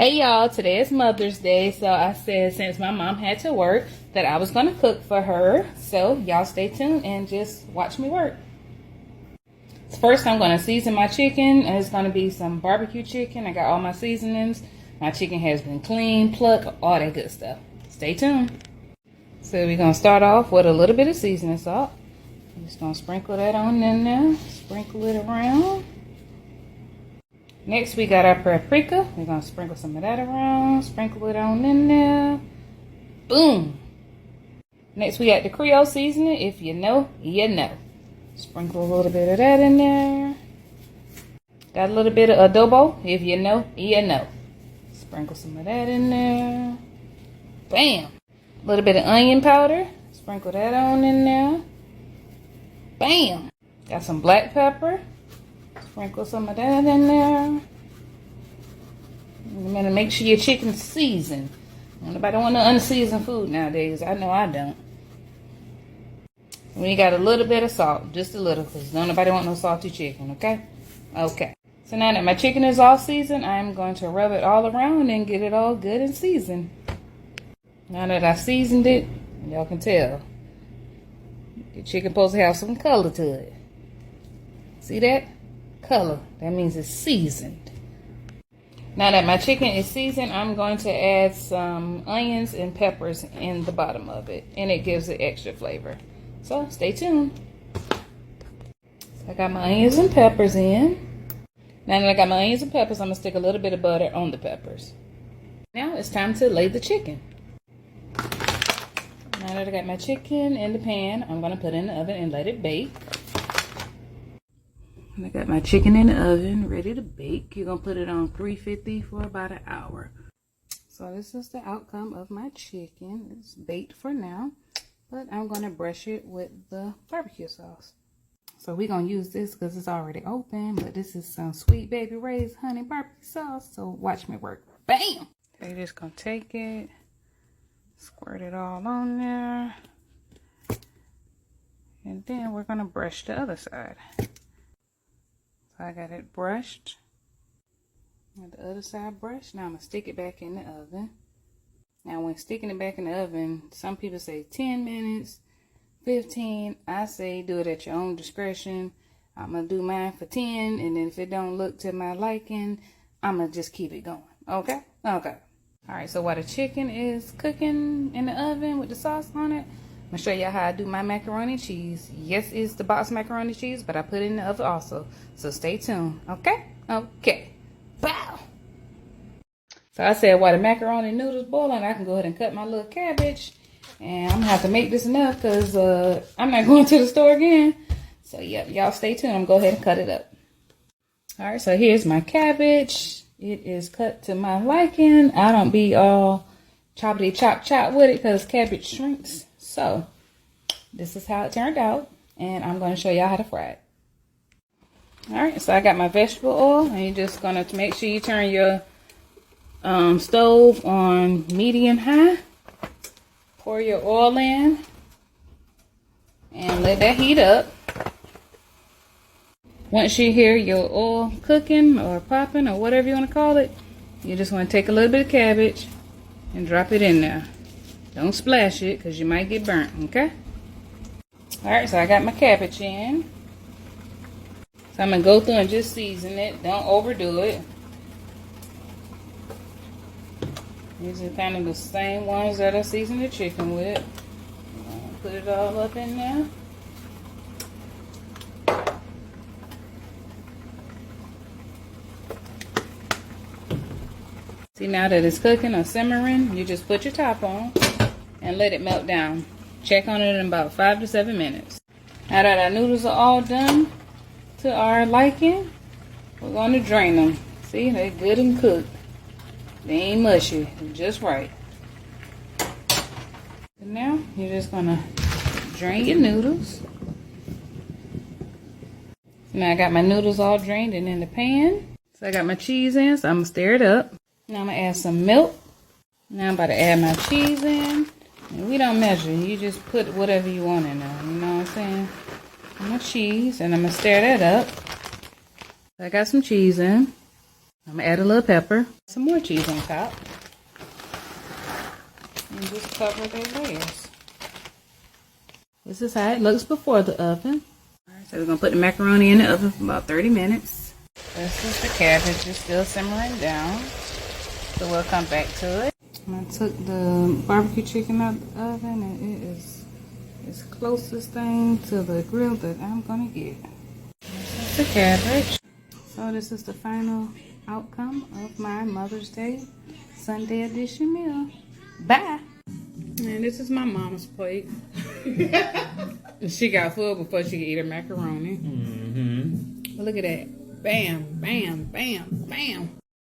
Hey y'all, today is Mother's Day, so I said since my mom had to work that I was going to cook for her. So y'all stay tuned and just watch me work. First I'm going to season my chicken, and it's going to be some barbecue chicken. I got all my seasonings. My chicken has been cleaned, plucked, all that good stuff. Stay tuned. So we're going to start off with a little bit of seasoning salt. I'm just going to sprinkle that on in there. Sprinkle it around. Next, we got our paprika. We're going to sprinkle some of that around. Sprinkle it on in there. Boom. Next, we got the Creole seasoning. If you know, you know. Sprinkle a little bit of that in there. Got a little bit of adobo. If you know, you know. Sprinkle some of that in there. Bam. A little bit of onion powder. Sprinkle that on in there. Bam. Got some black pepper. Sprinkle some of that in there. You're going to make sure your chicken's seasoned. Nobody want no unseasoned food nowadays. I know I don't. We got a little bit of salt. Just a little, because don't nobody want no salty chicken, okay? Okay. So now that my chicken is all seasoned, I'm going to rub it all around and get it all good and seasoned. Now that I seasoned it, y'all can tell. The chicken supposed to have some color to it. See that? Color. That means it's seasoned. Now that my chicken is seasoned, I'm going to add some onions and peppers in the bottom of it, and it gives it extra flavor. So stay tuned. So I got my onions and peppers in. Now that I got my onions and peppers, I'm going to stick a little bit of butter on the peppers. Now it's time to lay the chicken. Now that I got my chicken in the pan, I'm going to put it in the oven and let it bake. I got my chicken in the oven ready to bake. You're going to put it on 350 for about an hour. So this is the outcome of my chicken. It's baked for now, but I'm going to brush it with the barbecue sauce. So we're going to use this because it's already open, but this is some Sweet Baby Ray's honey barbecue sauce. So watch me work. Bam! So you're just going to take it, squirt it all on there, and then we're going to brush the other side. I got it brushed. Got the other side brushed. Now I'm going to stick it back in the oven. Now when sticking it back in the oven, some people say 10 minutes, 15. I say do it at your own discretion. I'm going to do mine for 10. And then if it don't look to my liking, I'm going to just keep it going. Okay? Okay. Alright, so while the chicken is cooking in the oven with the sauce on it, I'm going to show y'all how I do my macaroni and cheese. Yes, it's the box macaroni and cheese, but I put it in the oven also. So stay tuned. Okay? Okay. Bow! So I said while the macaroni and noodles boiling, I can go ahead and cut my little cabbage. And I'm going to have to make this enough because I'm not going to the store again. So yep, y'all stay tuned. I'm going to go ahead and cut it up. Alright, so here's my cabbage. It is cut to my liking. I don't be all choppity chop with it because cabbage shrinks. So, this is how it turned out, and I'm going to show y'all how to fry it. Alright, so I got my vegetable oil, and you're just going to make sure you turn your stove on medium-high. Pour your oil in, and let that heat up. Once you hear your oil cooking, or popping, or whatever you want to call it, you just want to take a little bit of cabbage, and drop it in there. Don't splash it because you might get burnt, okay? Alright, so I got my cabbage in. So I'm going to go through and just season it. Don't overdo it. These are kind of the same ones that I seasoned the chicken with. Put it all up in there. See, now that it's cooking or simmering, you just put your top on and let it melt down. Check on it in about 5 to 7 minutes. Now that our noodles are all done to our liking, we're going to drain them. See, they're good and cooked. They ain't mushy, they're just right. And now you're just going to drain your noodles. So now I got my noodles all drained and in the pan. So I got my cheese in, so I'm going to stir it up. Now I'm going to add some milk. Now I'm about to add my cheese in. And we don't measure. You just put whatever you want in there. You know what I'm saying? My cheese. And I'm going to stir that up. So I got some cheese in. I'm gonna add a little pepper, some more cheese on top, and just cover the layers. This is how it looks before the oven. Alright, so we're gonna put the macaroni in the oven for about 30 minutes. This is the cabbage, it's still simmering down. So we'll come back to it. I took the barbecue chicken out of the oven and it is as closest thing to the grill that I'm gonna get. This is the cabbage. So this is the final outcome of my Mother's Day Sunday edition meal. Bye. And this is my mama's plate. She got full before she could eat her macaroni. But look at that. Bam, bam, bam, bam.